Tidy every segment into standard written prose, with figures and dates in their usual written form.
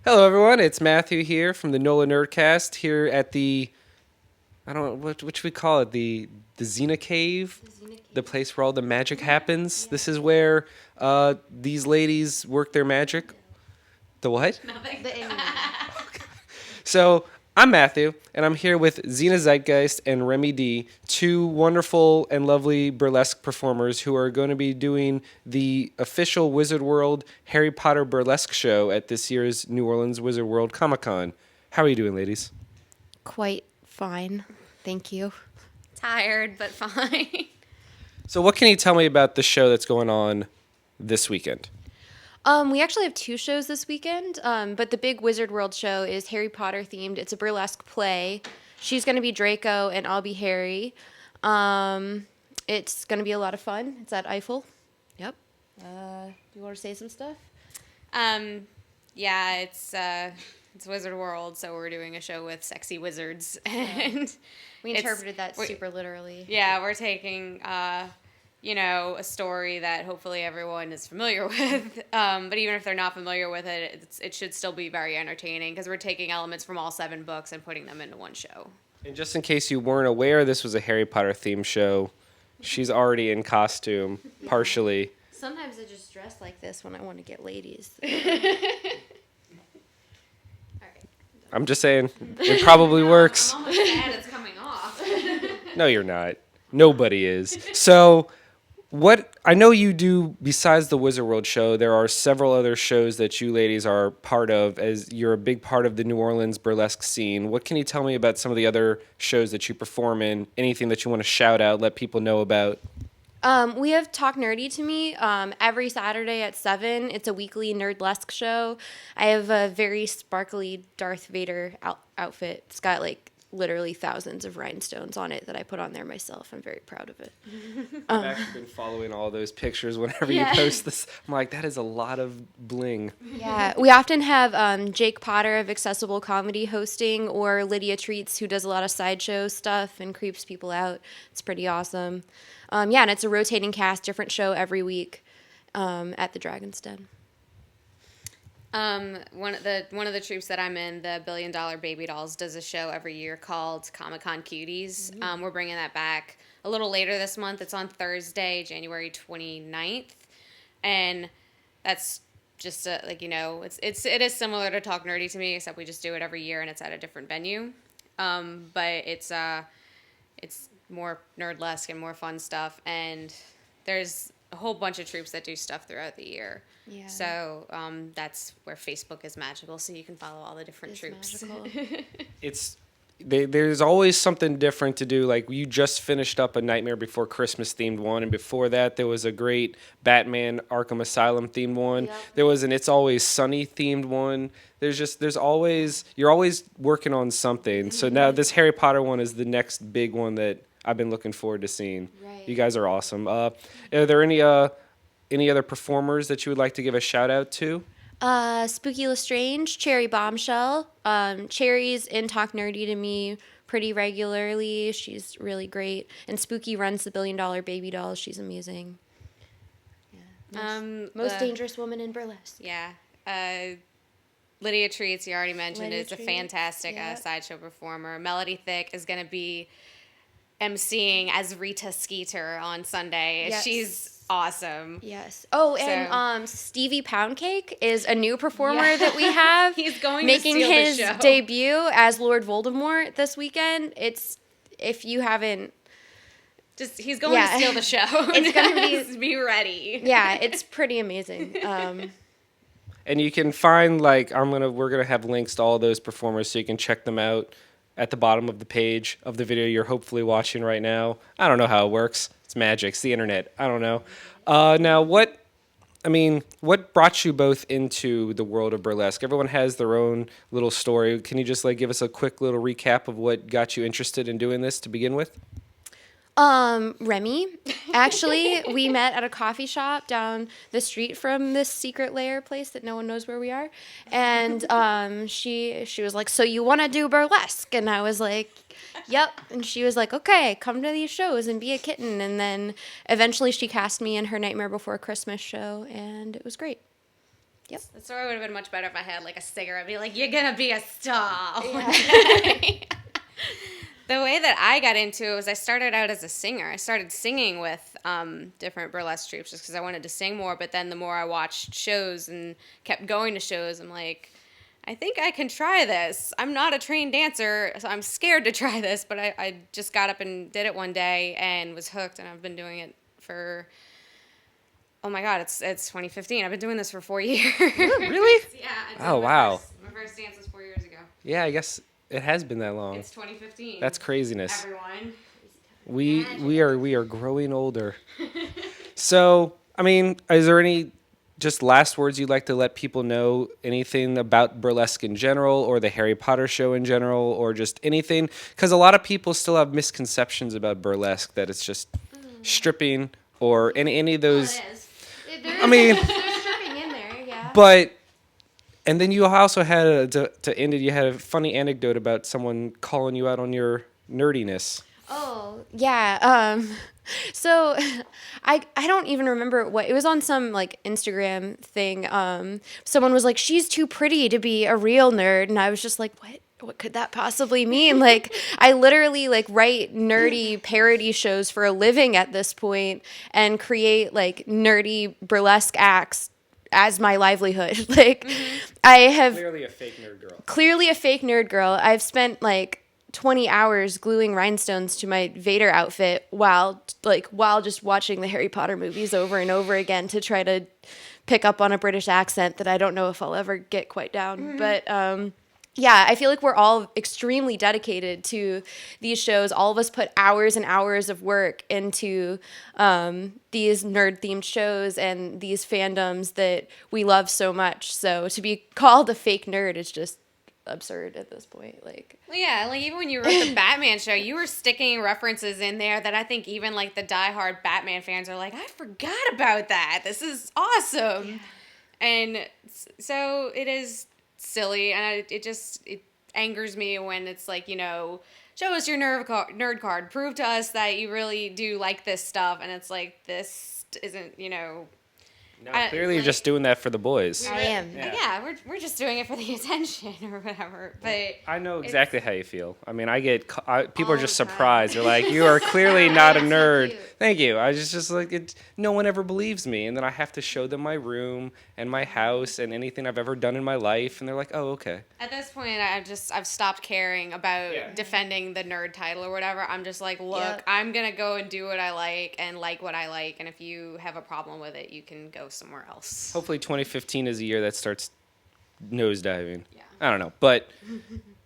Hello, everyone. It's Matthew here from the NOLAnerdcast here at the, I don't know, what should we call it? The Xena Cave? The place where all the magic happens. This is where these ladies work their magic. The what? Nothing. The Indian. So, I'm Matthew, and I'm here with Xena Zeitgeist and Remy D, two wonderful and lovely burlesque performers who are going to be doing the official Wizard World Harry Potter burlesque show at this year's New Orleans Wizard World Comic Con. How are you doing, ladies? Quite fine. Thank you. Tired, but fine. So, what can you tell me about the show that's going on this weekend? We actually have two shows this weekend, but the big Wizard World show is Harry Potter themed. It's a burlesque play. She's going to be Draco and I'll be Harry. It's going to be a lot of fun. It's at Eiffel. Yep. Do you want to say some stuff? Yeah, it's Wizard World, so we're doing a show with sexy wizards, and We interpreted that super literally. Yeah, we're taking a story that hopefully everyone is familiar with, but even if they're not familiar with it, it should still be very entertaining because we're taking elements from all 7 books and putting them into one show. And just in case you weren't aware, this was a Harry Potter themed show. She's already in costume, partially. Sometimes I just dress like this when I want to get ladies. I'm just saying, it probably works. I'm almost sad it's coming off. No, you're not. Nobody is. So, what I know you do besides the Wizard World show, there are several other shows that you ladies are part of, as you're a big part of the New Orleans burlesque scene. What can you tell me about some of the other shows that you perform in? Anything that you want to shout out, let people know about? We have Talk Nerdy to Me every Saturday at 7. It's a weekly Nerdlesque show. I have a very sparkly Darth Vader outfit. It's got literally thousands of rhinestones on it that I put on there myself. I'm very proud of it. I've actually been following all those pictures whenever you post this. I'm like, that is a lot of bling. Yeah, we often have Jake Potter of Accessible Comedy hosting, or Lydia Treats, who does a lot of sideshow stuff and creeps people out. It's pretty awesome. And it's a rotating cast, different show every week at the Dragon's Den. One of the troops that I'm in, the $1 Billion Baby Dolls, does a show every year called Comic-Con Cuties. We're bringing that back a little later this month. It's on Thursday, January 29th, and that's just it is similar to Talk Nerdy to Me, except we just do it every year and it's at a different venue. But it's more Nerdlesque and more fun stuff, and there's a whole bunch of troops that do stuff throughout the year. Yeah. So that's where Facebook is magical, so you can follow all the different troops. There's always something different to do. Like, you just finished up a Nightmare Before Christmas themed one, and before that there was a great Batman Arkham Asylum themed one. Yep. There was an It's Always Sunny themed one. You're always working on something. So now this Harry Potter one is the next big one that I've been looking forward to seeing. Right. You guys are awesome. Are there any other performers that you would like to give a shout out to? Spooky Lestrange, Cherry Bombshell. Cherry's in Talk Nerdy to Me pretty regularly. She's really great. And Spooky runs the $1 Billion Baby Dolls. She's amazing. Yeah. Most dangerous woman in burlesque. Yeah. Lydia Treats, you already mentioned, is a fantastic sideshow performer. Melody Thick is going to be emceeing as Rita Skeeter on Sunday. Yes. She's awesome. Yes. Oh, and Stevie Poundcake is a new performer that we have. He's going making to steal his the show. Debut as Lord Voldemort this weekend. If you haven't, he's going to steal the show. It's going to be ready. Yeah, it's pretty amazing. And you can find we're gonna have links to all those performers so you can check them out at the bottom of the page of the video you're hopefully watching right now. I don't know how it works. It's magic. It's the internet. I don't know. Now, what brought you both into the world of burlesque? Everyone has their own little story. Can you just give us a quick little recap of what got you interested in doing this to begin with? Remy. Actually, we met at a coffee shop down the street from this secret lair place that no one knows where we are. And she was like, "So you want to do burlesque?" And I was like, "Yep." And she was like, "Okay, come to these shows and be a kitten." And then eventually she cast me in her Nightmare Before Christmas show, and it was great. Yep. The story would have been much better if I had like a cigarette. Be like, you're gonna be a star. The way that I got into it was I started out as a singer. I started singing with different burlesque troupes just because I wanted to sing more. But then the more I watched shows and kept going to shows, I'm like, I think I can try this. I'm not a trained dancer, so I'm scared to try this. But I just got up and did it one day and was hooked. And I've been doing it for, oh my God, it's 2015. I've been doing this for 4 years. Really? Yeah. Oh, wow. My first dance was 4 years ago. Yeah, I guess it has been that long. It's 2015. That's craziness. Everyone. We are growing older. So, I mean, is there any just last words you'd like to let people know? Anything about burlesque in general, or the Harry Potter show in general, or just anything? Because a lot of people still have misconceptions about burlesque, that it's just stripping or any of those. Well, it is. I mean, There's stripping in there, yeah. but. And then you also had, to end it, you had a funny anecdote about someone calling you out on your nerdiness. Oh, yeah. So I don't even remember what it was on, some like Instagram thing. Someone was like, she's too pretty to be a real nerd. And I was just like, what could that possibly mean? Like, I literally like write nerdy parody shows for a living at this point and create like nerdy burlesque acts as my livelihood. Like, I have Clearly a fake nerd girl. I've spent like 20 hours gluing rhinestones to my Vader outfit while just watching the Harry Potter movies over and over again to try to pick up on a British accent that I don't know if I'll ever get quite down. But yeah, I feel like we're all extremely dedicated to these shows. All of us put hours and hours of work into these nerd-themed shows and these fandoms that we love so much. So to be called a fake nerd is just absurd at this point. Like, Well, yeah, like even when you wrote the Batman show, you were sticking references in there that I think even like the diehard Batman fans are like, I forgot about that. This is awesome. Yeah. And so it is silly, and it angers me when it's like, you know, show us your nerd card, prove to us that you really do like this stuff, and it's like, this isn't, you know. No, clearly you're just doing that for the boys. I am. Yeah, we're just doing it for the attention or whatever. But I know exactly how you feel. I mean, people are just surprised. They're like, you are clearly not a nerd. So Thank you. I just like, no one ever believes me. And then I have to show them my room and my house and anything I've ever done in my life. And they're like, oh, okay. at this point, I've stopped caring about defending the nerd title or whatever. I'm just like, look, I'm going to go and do what I like and like what I like. And if you have a problem with it, you can go somewhere else. Hopefully 2015 is a year that starts nosediving. Yeah. I don't know. But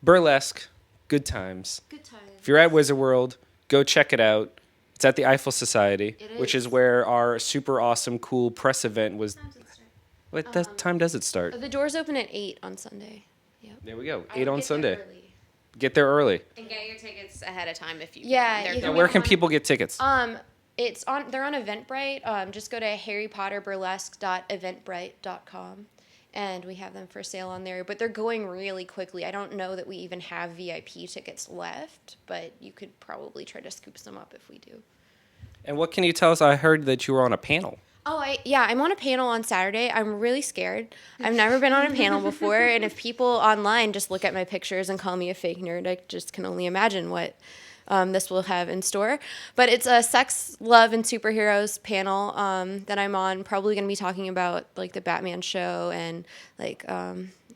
burlesque, good times. Good time. If you're at Wizard World, go check it out. It's at the Eiffel Society, which is where our super awesome, cool press event was. What time does it start? The doors open at 8 on Sunday. Yep. There we go. I 8 would on get Sunday. there early. Get there early. And get your tickets ahead of time if you Yeah, can. you They're can Where can people get tickets? They're on Eventbrite. Just go to harrypotterburlesque.eventbrite.com, and we have them for sale on there. But they're going really quickly. I don't know that we even have VIP tickets left, but you could probably try to scoop some up if we do. And what can you tell us? I heard that you were on a panel. Oh, I'm on a panel on Saturday. I'm really scared. I've never been on a panel before, and if people online just look at my pictures and call me a fake nerd, I just can only imagine what this will have in store. But it's a sex, love, and superheroes panel that I'm on. Probably going to be talking about like the Batman show and like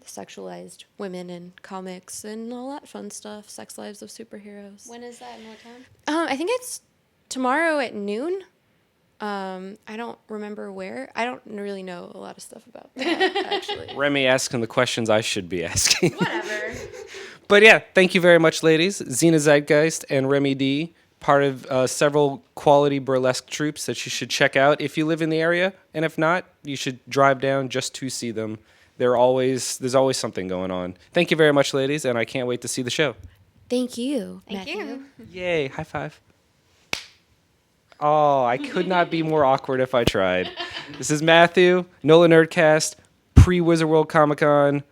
sexualized women in comics and all that fun stuff. Sex lives of superheroes. When is that and what time? I think it's tomorrow at noon. I don't remember where. I don't really know a lot of stuff about that, actually. Remy asking the questions I should be asking. Whatever. But yeah, thank you very much, ladies. Xena Zeitgeist and Remy D, part of several quality burlesque troupes that you should check out if you live in the area. And if not, you should drive down just to see them. There's always something going on. Thank you very much, ladies, and I can't wait to see the show. Thank you. Thank you. Yay, high five. Oh, I could not be more awkward if I tried. This is Matthew, NOLAnerdcast, pre-Wizard World Comic Con.